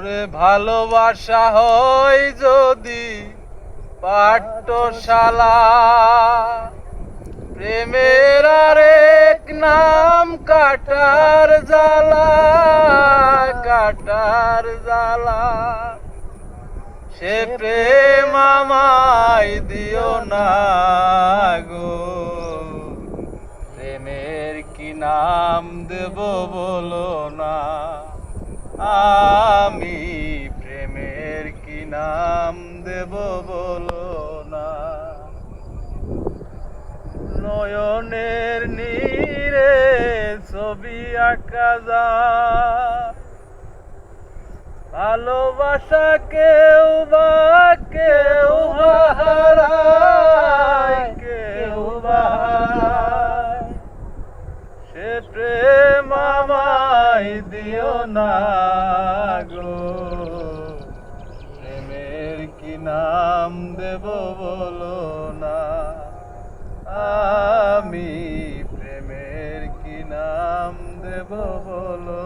ওরে ভালোবাসা হয় যদি পাঠশালা, প্রেমের আরেক নাম কাটার জ্বালা, কাটার জ্বালা। সে প্রেম আমায় দিও না গো, প্রেমের কি নাম দেব বলো না। আমি প্রেমের কি নাম দেব বলো না। নয়নের নীরে ছবি আঁকা যায়, ভালোবাসা কেউ হারায়, কেউ হারায়। সে প্রেম আমায় দিও না গো, প্রেমের কি নাম দেব বলো না। আমি প্রেমের কি নাম দেব বলো